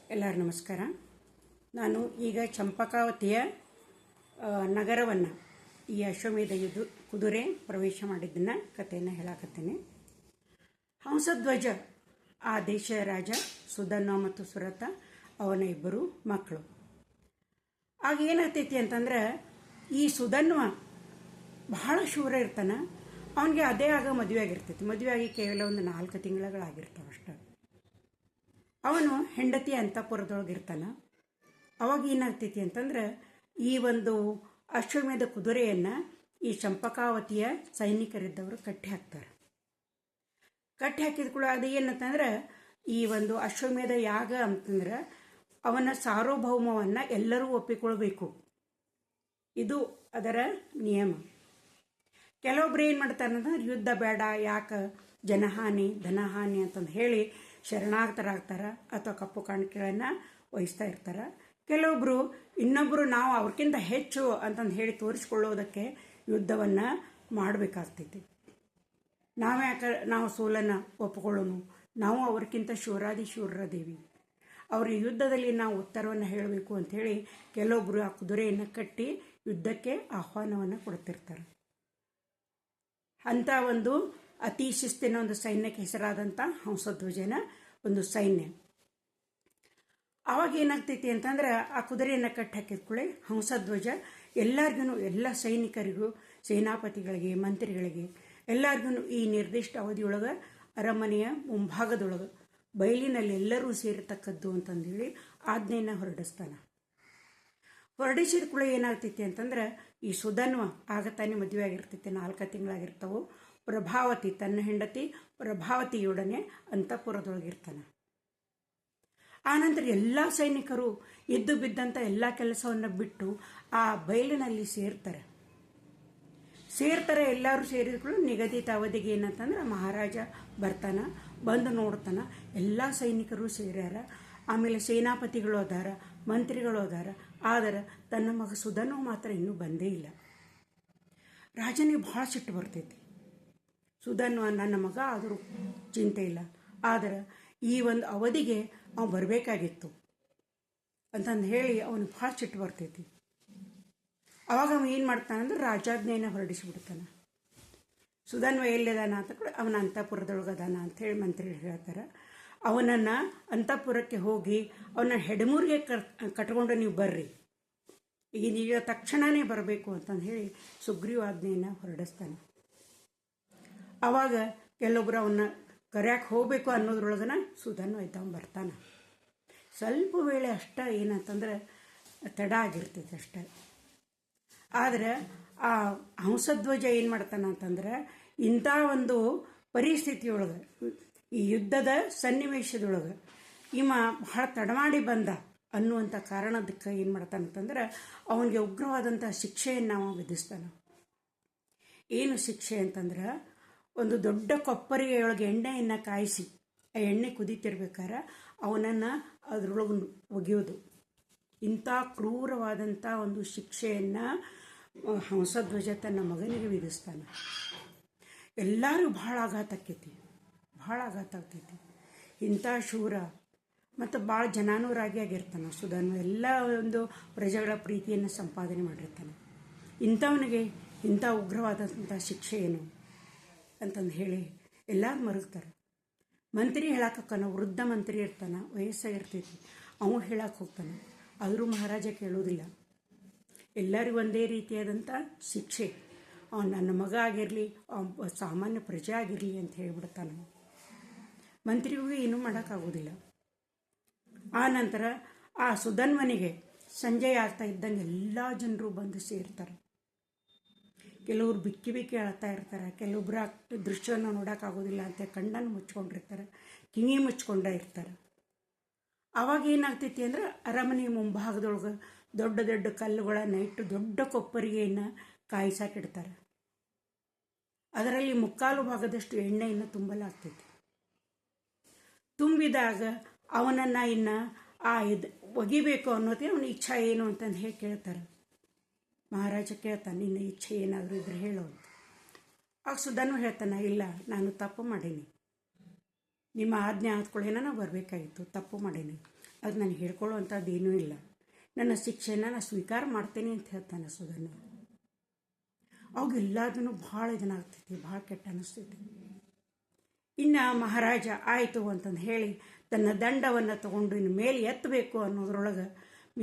ಎಲ್ಲರೂ ನಮಸ್ಕಾರ. ನಾನು ಈಗ ಚಂಪಕಾವತಿಯ ನಗರವನ್ನು ಈ ಅಶ್ವಮೇಧ ಕುದುರೆ ಪ್ರವೇಶ ಮಾಡಿದ್ದನ್ನು ಕಥೆಯನ್ನು ಹೇಳಕತ್ತೇನೆ. ಹಂಸಧ್ವಜ ಆ ದೇಶದ ರಾಜ ಸುಧನ್ವ ಮತ್ತು ಸುರತ ಅವನ ಇಬ್ಬರು ಮಕ್ಕಳು. ಆಗ ಏನಾಗ್ತೈತಿ ಅಂತಂದ್ರೆ, ಈ ಸುಧನ್ವ ಬಹಳ ಶೂರ ಇರ್ತಾನೆ. ಅವನಿಗೆ ಅದೇ ಆಗ ಮದುವೆ ಆಗಿರ್ತೈತಿ. ಮದುವೆ ಆಗಿ ಕೇವಲ ಒಂದು 4 ತಿಂಗಳಾಗಿರ್ತಾವೆ ಅಷ್ಟೆ. ಅವನು ಹೆಂಡತಿ ಅಂತಃಪುರದೊಳಗಿರ್ತಾನೆ. ಅವಾಗ ಏನಾಗ್ತೈತಿ ಅಂತಂದ್ರೆ, ಈ ಒಂದು ಅಶ್ವಮೇಧ ಕುದುರೆಯನ್ನು ಈ ಚಂಪಕಾವತಿಯ ಸೈನಿಕರಿದ್ದವರು ಕಟ್ಟಿ ಹಾಕ್ತಾರೆ. ಕಟ್ಟಿ ಹಾಕಿದ ಕೂಡ ಅದು ಏನಂತಂದ್ರೆ, ಈ ಒಂದು ಅಶ್ವಮೇಧ ಯಾಗ ಅಂತಂದ್ರೆ ಅವನ ಸಾರ್ವಭೌಮವನ್ನು ಎಲ್ಲರೂ ಒಪ್ಪಿಕೊಳ್ಬೇಕು. ಇದು ಅದರ ನಿಯಮ. ಕೆಲವೊಬ್ರು ಏನು ಮಾಡ್ತಾರೆ ಅಂದ್ರೆ, ಯುದ್ಧ ಬೇಡ, ಯಾಕೆ ಜನಹಾನಿ ಧನಹಾನಿ ಅಂತಂದು ಹೇಳಿ ಶರಣಾರ್ಥರಾಗ್ತಾರೆ ಅಥವಾ ಕಪ್ಪು ಕಾಣಿಕೆಗಳನ್ನು ವಹಿಸ್ತಾ ಇರ್ತಾರೆ. ಕೆಲವೊಬ್ಬರು ಇನ್ನೊಬ್ಬರು ನಾವು ಅವ್ರಿಗಿಂತ ಹೆಚ್ಚು ಅಂತಂದು ಹೇಳಿ ತೋರಿಸ್ಕೊಳ್ಳೋದಕ್ಕೆ ಯುದ್ಧವನ್ನು ಮಾಡಬೇಕಾಗ್ತೈತಿ. ನಾವು ಸೋಲನ್ನು ಒಪ್ಪಿಕೊಳ್ಳೋನು, ನಾವು ಅವ್ರಿಗಿಂತ ಶೂರ ದೇವಿ, ಅವ್ರ ಯುದ್ಧದಲ್ಲಿ ನಾವು ಉತ್ತರವನ್ನು ಹೇಳಬೇಕು ಅಂಥೇಳಿ ಕೆಲವೊಬ್ಬರು ಆ ಕುದುರೆಯನ್ನು ಕಟ್ಟಿ ಯುದ್ಧಕ್ಕೆ ಆಹ್ವಾನವನ್ನು ಕೊಡ್ತಿರ್ತಾರೆ. ಅಂಥ ಒಂದು ಅತಿ ಶಿಸ್ತಿನ ಒಂದು ಸೈನ್ಯಕ್ಕೆ ಹೆಸರಾದಂಥ ಹಂಸಧ್ವಜನ ಒಂದು ಸೈನ್ಯ. ಆವಾಗ ಏನಾಗ್ತೈತಿ ಅಂತಂದ್ರೆ, ಆ ಕುದುರೆಯನ್ನು ಕಟ್ಟಿ ಹಾಕಿದ ಕೂಡಲೇ ಹಂಸಧ್ವಜ ಎಲ್ಲರಿಗೂ, ಎಲ್ಲ ಸೈನಿಕರಿಗೂ, ಸೇನಾಪತಿಗಳಿಗೆ, ಮಂತ್ರಿಗಳಿಗೆ ಎಲ್ಲರಿಗೂ ಈ ನಿರ್ದಿಷ್ಟ ಅವಧಿಯೊಳಗೆ ಅರಮನೆಯ ಮುಂಭಾಗದೊಳಗೆ ಬಯಲಿನಲ್ಲಿ ಎಲ್ಲರೂ ಸೇರತಕ್ಕದ್ದು ಅಂತಂದೇಳಿ ಆಜ್ಞೆಯನ್ನು ಹೊರಡಿಸ್ತಾನೆ. ಹೊರಡಿಸಿದ ಕೂಡ ಏನಾಗ್ತೈತಿ ಅಂತಂದ್ರೆ, ಈ ಸುಧನ್ವ ಆಗ ತಾನೇ ಮದುವೆ ಆಗಿರ್ತೈತಿ, 4 ತಿಂಗಳಾಗಿರ್ತಾವೆ. ಪ್ರಭಾವತಿ ತನ್ನ ಹೆಂಡತಿ ಪ್ರಭಾವತಿಯೊಡನೆ ಅಂತಃಪುರದೊಳಗಿರ್ತಾನೆ. ಆನಂತರ ಎಲ್ಲ ಸೈನಿಕರು ಎದ್ದು ಬಿದ್ದಂಥ ಎಲ್ಲ ಕೆಲಸವನ್ನು ಬಿಟ್ಟು ಆ ಬಯಲಿನಲ್ಲಿ ಸೇರ್ತಾರೆ. ಎಲ್ಲರೂ ಸೇರಿದ್ರು ನಿಗದಿತ ಅವಧಿಗೆ. ಏನಂತಂದ್ರೆ, ಮಹಾರಾಜ ಬರ್ತಾನ, ಬಂದು ನೋಡ್ತಾನ, ಎಲ್ಲ ಸೈನಿಕರು ಸೇರ್ಯಾರ. ಆಮೇಲೆ ಸೇನಾಪತಿಗಳು ಅದಾರ, ಮಂತ್ರಿಗಳು ಅದಾರ. ಆದರೆ ತನ್ನ ಮಗ ಸುಧನ್ವ ಮಾತ್ರ ಇನ್ನೂ ಬಂದೇ ಇಲ್ಲ. ರಾಜನಿಗೆ ಬಹಳ ಸಿಟ್ಟು ಬರ್ತೈತಿ. ಸುಧನ್ವ ನನ್ನ ಮಗ ಆದರೂ ಚಿಂತೆ ಇಲ್ಲ, ಆದರೆ ಈ ಒಂದು ಅವಧಿಗೆ ಅವನು ಬರಬೇಕಾಗಿತ್ತು ಅಂತಂದು ಹೇಳಿ ಅವನು ಭಾಳ ಸಿಟ್ಟು ಬರ್ತೈತಿ. ಅವಾಗ ಅವನು ಏನು ಮಾಡ್ತಾನಂದ್ರೆ, ರಾಜಾಜ್ಞೆಯನ್ನು ಹೊರಡಿಸಿಬಿಡ್ತಾನೆ. ಸುಧನ್ವ ಎಲ್ಲಿದಾನ ಅಂತ ಕೂಡ ಅವನ ಅಂತಃಪುರದೊಳಗದಾನ ಅಂಥೇಳಿ ಮಂತ್ರಿಗಳು ಹೇಳ್ತಾರೆ. ಅವನನ್ನು ಅಂತಃಪುರಕ್ಕೆ ಹೋಗಿ ಅವನ ಹೆಡಮೂರಿಗೆ ಕಟ್ಕೊಂಡು ನೀವು ಬರ್ರಿ, ಈಗ ತಕ್ಷಣವೇ ಬರಬೇಕು ಅಂತಂದು ಹೇಳಿ ಸುಗ್ರೀವಾಜ್ಞೆಯನ್ನು ಹೊರಡಿಸ್ತಾನೆ. ಆವಾಗ ಕೆಲವೊಬ್ಬರು ಅವನ್ನ ಕರೆಯಕ್ಕೆ ಹೋಗಬೇಕು ಅನ್ನೋದ್ರೊಳಗನ ಸುಧನ್ವ ಇದ್ದವನು ಬರ್ತಾನೆ. ಸ್ವಲ್ಪ ವೇಳೆ ಅಷ್ಟ ಏನಂತಂದ್ರೆ ತಡ ಆಗಿರ್ತೈತೆ ಅಷ್ಟೆ. ಆದರೆ ಆ ಹಂಸಧ್ವಜ ಏನು ಮಾಡ್ತಾನೆ ಅಂತಂದ್ರೆ, ಇಂಥ ಒಂದು ಪರಿಸ್ಥಿತಿಯೊಳಗೆ, ಈ ಯುದ್ಧದ ಸನ್ನಿವೇಶದೊಳಗೆ ಇವ ಬಹಳ ತಡಮಾಡಿ ಬಂದ ಅನ್ನುವಂಥ ಕಾರಣದಕ್ಕೆ ಏನು ಮಾಡ್ತಾನಂತಂದ್ರೆ, ಅವನಿಗೆ ಉಗ್ರವಾದಂಥ ಶಿಕ್ಷೆಯನ್ನು ನಾವು ವಿಧಿಸ್ತಾನೆ. ಏನು ಶಿಕ್ಷೆ ಅಂತಂದ್ರೆ, ಒಂದು ದೊಡ್ಡ ಕೊಪ್ಪರಿಗೆಯೊಳಗೆ ಎಣ್ಣೆಯನ್ನು ಕಾಯಿಸಿ, ಆ ಎಣ್ಣೆ ಕುದೀತಿರ್ಬೇಕಾದ್ರೆ ಅವನನ್ನು ಅದರೊಳಗೆ ಒಗೆಯೋದು. ಇಂಥ ಕ್ರೂರವಾದಂಥ ಒಂದು ಶಿಕ್ಷೆಯನ್ನು ಹಂಸಧ್ವಜ ತನ್ನ ಮಗನಿಗೆ ವಿಧಿಸ್ತಾನೆ. ಎಲ್ಲರೂ ಭಾಳ ಆಘಾತ ಆಗ್ತೈತಿ. ಇಂಥ ಶೂರ ಮತ್ತು ಭಾಳ ಜನಾನುರಾಗಿಯಾಗಿರ್ತಾನೆ ಸುಧನ್ವ. ಎಲ್ಲ ಒಂದು ಪ್ರಜೆಗಳ ಪ್ರೀತಿಯನ್ನು ಸಂಪಾದನೆ ಮಾಡಿರ್ತಾನೆ. ಇಂಥವನಿಗೆ ಇಂಥ ಉಗ್ರವಾದಂಥ ಶಿಕ್ಷೆ ಏನು ಅಂತಂದು ಹೇಳಿ ಎಲ್ಲರೂ ಮರುಗ್ತಾರೆ. ಮಂತ್ರಿ ಹೇಳಕ್ಕೆ ವೃದ್ಧ ಮಂತ್ರಿ ಇರ್ತಾನೆ, ವಯಸ್ಸಾಗಿರ್ತೈತಿ, ಅವನು ಹೇಳಕ್ಕೆ ಹೋಗ್ತಾನೆ. ಆದರೂ ಮಹಾರಾಜ ಕೇಳೋದಿಲ್ಲ. ಎಲ್ಲರಿಗೂ ಒಂದೇ ರೀತಿಯಾದಂಥ ಶಿಕ್ಷೆ, ಅವನು ನನ್ನ ಮಗ ಆಗಿರಲಿ, ಸಾಮಾನ್ಯ ಪ್ರಜೆ ಆಗಿರಲಿ ಅಂತ ಹೇಳಿಬಿಡ್ತಾನೆ. ಮಂತ್ರಿಗೂ ಏನೂ ಮಾಡೋಕ್ಕಾಗೋದಿಲ್ಲ. ಆ ನಂತರ ಆ ಸುಧನ್ವನಿಗೆ ಸಂಜೆ ಆಗ್ತಾ ಇದ್ದಂಗೆ ಎಲ್ಲ ಜನರು ಬಂದು ಸೇರ್ತಾರೆ. ಕೆಲವರು ಬಿಕ್ಕಿ ಅಳ್ತಾ ಇರ್ತಾರೆ, ಕೆಲವೊಬ್ಬರು ದೃಶ್ಯವನ್ನು ನೋಡೋಕ್ಕಾಗೋದಿಲ್ಲ ಅಂತ ಕಣ್ಣನ್ನು ಮುಚ್ಕೊಂಡಿರ್ತಾರೆ, ಕಿವಿ ಮುಚ್ಕೊಂಡೇ ಇರ್ತಾರೆ. ಆವಾಗ ಏನಾಗ್ತೈತಿ ಅಂದ್ರೆ, ಅರಮನೆ ಮುಂಭಾಗದೊಳಗೆ ದೊಡ್ಡ ದೊಡ್ಡ ಕಲ್ಲುಗಳನ್ನು ಇಟ್ಟು ದೊಡ್ಡ ಕೊಪ್ಪರಿಗೆಯನ್ನು ಕಾಯಿಸಾಕಿಡ್ತಾರೆ. ಅದರಲ್ಲಿ 3/4 ಭಾಗದಷ್ಟು ಎಣ್ಣೆಯನ್ನು ತುಂಬಲಾಗ್ತೈತಿ. ತುಂಬಿದಾಗ ಅವನನ್ನು ಇನ್ನು ಒಗಿಬೇಕು ಅನ್ನೋದೇ ಅವನ ಇಚ್ಛಾ ಏನು ಅಂತಂದು ಹೇಳಿ ಕೇಳ್ತಾರೆ. ಮಹಾರಾಜ ಕೇಳ್ತಾನೆ, ನಿನ್ನ ಇಚ್ಛೆ ಏನಾದರೂ ಇದ್ರೆ ಹೇಳೋ ಅಂತ. ಆಗ ಸುಧನ್ವ ಹೇಳ್ತಾನೆ, ಇಲ್ಲ, ನಾನು ತಪ್ಪು ಮಾಡೀನಿ, ನಿಮ್ಮ ಆಜ್ಞೆ ಆದ್ಕೊಳ್ಳೇನ ನಾವು ಬರಬೇಕಾಗಿತ್ತು, ತಪ್ಪು ಮಾಡೀನಿ, ಅದು ನನಗೆ ಹೇಳ್ಕೊಳ್ಳುವಂಥದ್ದು ಏನೂ ಇಲ್ಲ, ನನ್ನ ಶಿಕ್ಷೆನ ನಾನು ಸ್ವೀಕಾರ ಮಾಡ್ತೇನೆ ಅಂತ ಹೇಳ್ತಾನೆ ಸುಧನ್ವ. ಅವಾಗೆಲ್ಲದನ್ನು ಭಾಳ ಆಗ್ತೈತಿ, ಭಾಳ ಕೆಟ್ಟ ಅನ್ನಿಸ್ತೈತಿ. ಇನ್ನು ಮಹಾರಾಜ ಆಯಿತು ಅಂತಂದು ಹೇಳಿ ತನ್ನ ದಂಡವನ್ನು ತಗೊಂಡು ಇನ್ನು ಮೇಲೆ ಎತ್ತಬೇಕು ಅನ್ನೋದ್ರೊಳಗೆ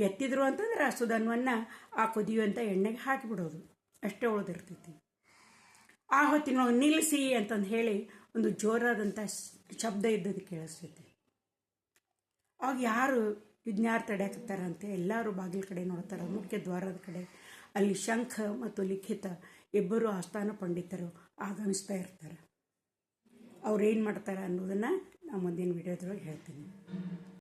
ಎತ್ತಿದ್ರು ಅಂತಂದ್ರೆ ಆ ಸುಧನ್ವನ್ನು ಆ ಕುದಿಯುವಂಥ ಎಣ್ಣೆಗೆ ಹಾಕಿಬಿಡೋದು, ಅಷ್ಟೇ ಉಳಿದಿರ್ತೈತಿ. ಆ ಹೊತ್ತಿನೊಳಗೆ ನಿಲ್ಲಿಸಿ ಅಂತಂದು ಹೇಳಿ ಒಂದು ಜೋರಾದಂಥ ಶಬ್ದ ಇದ್ದದ್ದು ಕೇಳಿಸ್ತೈತಿ. ಆಗ ಯಾರು ವಿಜ್ಞಾರ ತಡೆಯಕತ್ತಾರಂತೆ ಎಲ್ಲರೂ ಬಾಗಿಲ ಕಡೆ ನೋಡ್ತಾರೆ, ಮುಖ್ಯ ದ್ವಾರದ ಕಡೆ. ಅಲ್ಲಿ ಶಂಖ ಮತ್ತು ಲಿಖಿತ ಇಬ್ಬರು ಆಸ್ಥಾನ ಪಂಡಿತರು ಆಗಮಿಸ್ತಾ ಇರ್ತಾರೆ. ಅವ್ರು ಏನು ಮಾಡ್ತಾರೆ ಅನ್ನೋದನ್ನು ನಾನು ಮುಂದಿನ ವಿಡಿಯೋದೊಳಗೆ ಹೇಳ್ತೀನಿ.